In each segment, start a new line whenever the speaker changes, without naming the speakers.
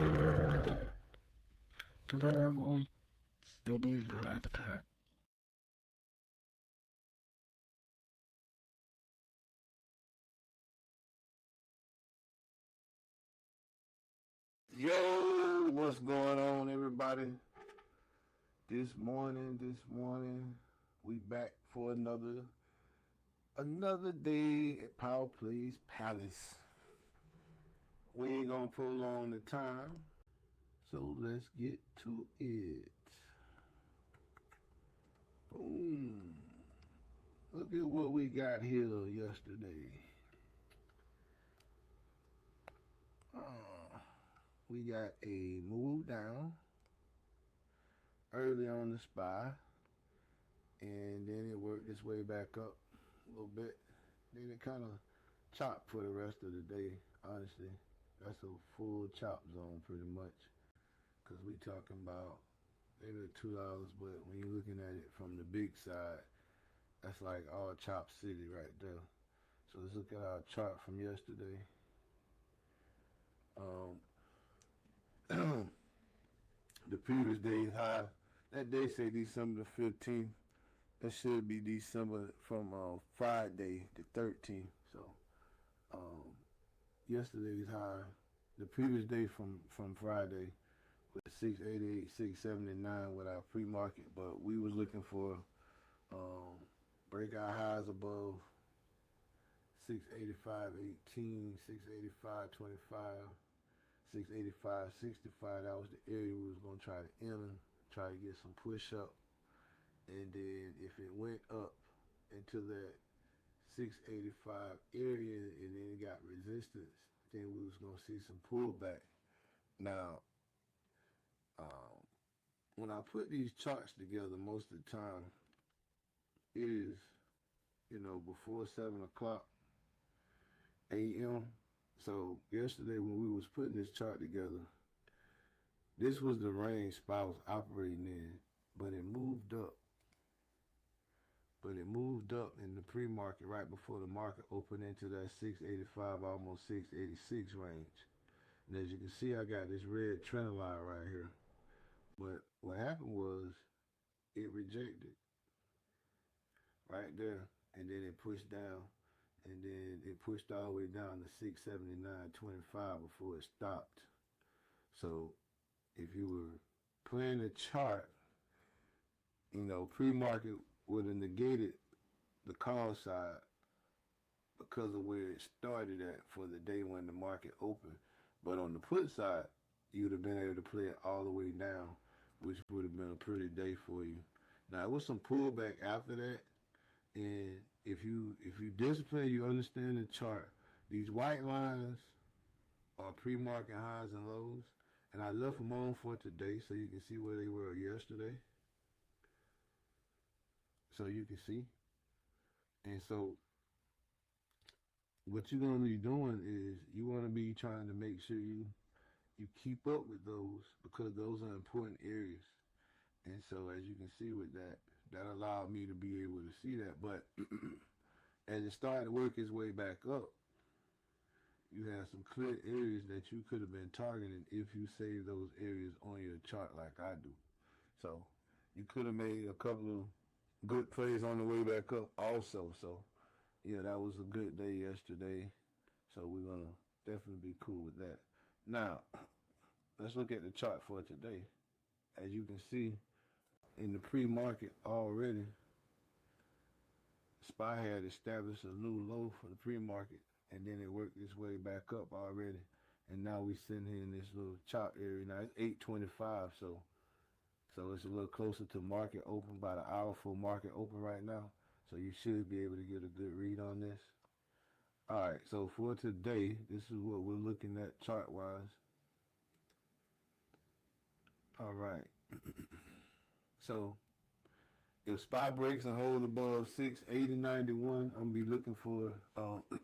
Yo, what's going on, everybody? This morning, we back for another day at Power Plays Palace. We ain't gonna prolong the time, so let's get to it. Boom. Look at what we got here yesterday. We got a move down early on the SPY, and then it worked its way back up a little bit. Then it kind of chopped for the rest of the day, honestly. That's a full chop zone pretty much, because we talking about maybe $2, but when you're looking at it from the big side, that's like all chop city right there. So let's look at our chart from yesterday. The previous day's high, that day say December the 15th. That should be December from Friday the 13th. So yesterday's high, the previous day from Friday was 688, 679 with our pre-market, but we was looking for breakout highs above 685.18, 685.25, 685.65. That was the area we was gonna try to enter, try to get some push up, and then if it went up into that 685 area and then it got resistance, then we was gonna see some pullback. Now, when I put these charts together, most of the time it is, before 7 o'clock a.m. So yesterday when we was putting this chart together, this was the range SPY was operating in, but it moved up. In the pre-market right before the market opened into that 685, almost 686 range. And as you can see, I got this red trend line right here. But what happened was it rejected right there, and then it pushed down, and then it pushed all the way down to 679.25 before it stopped. So if you were playing the chart, pre-market would have negated the call side because of where it started at for the day when the market opened. But on the put side, you would have been able to play it all the way down, which would have been a pretty day for you. Now, it was some pullback after that, and if you discipline, you understand the chart. These white lines are pre-market highs and lows, and I left them on for today so you can see where they were yesterday. So you can see. And so what you're going to be doing is you want to be trying to make sure you keep up with those, because those are important areas. And so as you can see with that allowed me to be able to see that. But as it started to work its way back up, you have some clear areas that you could have been targeting if you save those areas on your chart like I do. So you could have made a couple of good plays on the way back up also. So yeah, that was a good day yesterday. So we're going to definitely be cool with that. Now, let's look at the chart for today. As you can see, in the pre-market already, SPY had established a new low for the pre-market, and then it worked its way back up already. And now we're sitting here in this little chop area. Now it's 8:25, so it's a little closer to market open, by the hour for market open right now. So you should be able to get a good read on this. All right, so for today, this is what we're looking at chart-wise. All right. So if SPY breaks and hold above 680.91, I'm gonna be looking for hold on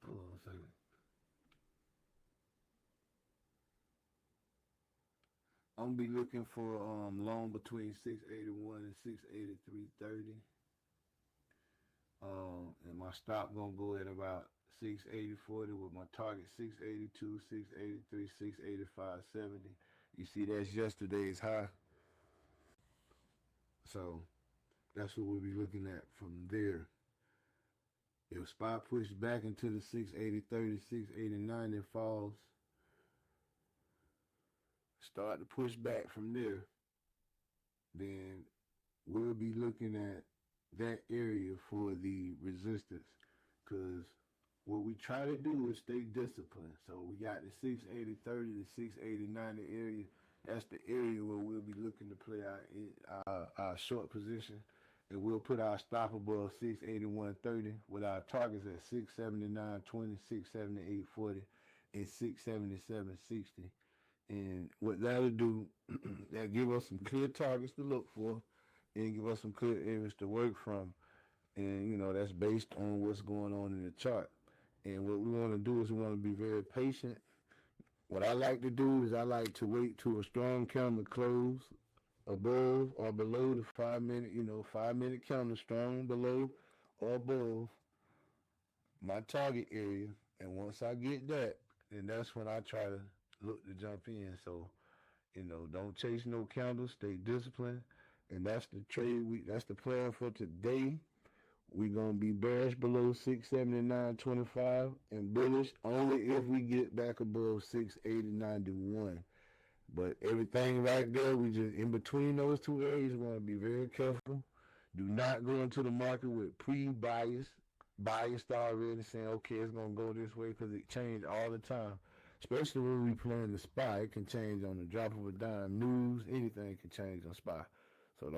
a second. I'm gonna be looking for long between 681 and 683.30. And my stop gonna go at about 680.40 with my target 682, 683, 685.70. You see that's yesterday's high. So that's what we'll be looking at from there. If spot pushes back into the 680.30, 680.90 and falls, start to push back from there, then we'll be looking at that area for the resistance. Because what we try to do is stay disciplined. So we got the 680.30 to 680.90 area. That's the area where we'll be looking to play our short position. And we'll put our stop above 681.30 with our targets at 679.20, 678.40, and 677.60. And what that'll do, that'll give us some clear targets to look for and give us some clear areas to work from. And, you know, that's based on what's going on in the chart. And what we want to do is we want to be very patient. What I like to do is I like to wait till a strong candle close above or below the 5 minute, 5 minute candle strong below or above my target area. And once I get that, then that's when I try to look to jump in. So, don't chase no candles, stay disciplined. And that's the trade that's the plan for today. We're going to be bearish below 679.25 and bullish only if we get back above 680.91. But everything right there, we just in between those two areas, we want to be very careful. Do not go into the market with pre-bias, biased already saying, okay, it's going to go this way because it changes all the time. Especially when we playing the SPY, it can change on the drop of a dime. News, anything can change on SPY. So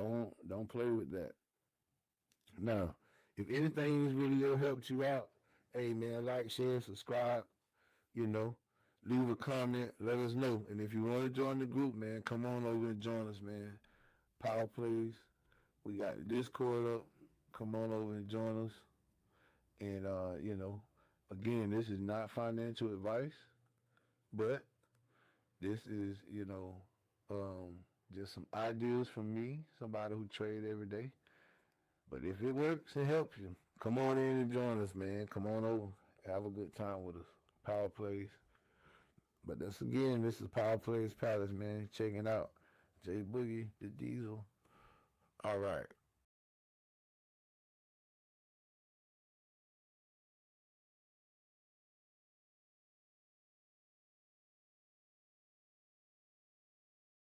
don't play with that. Now, if anything has really helped you out, hey man, like, share, subscribe, leave a comment, let us know. And if you want to join the group, man, come on over and join us, man. Power plays. We got the Discord up. Come on over and join us. And, again, this is not financial advice, but this is, just some ideas from me, somebody who trades every day. But if it works and helps you, come on in and join us, man. Come on over. Have a good time with us. Power plays. But this is Power Plays Palace, man. Checking out J Boogie, the Diesel. All right.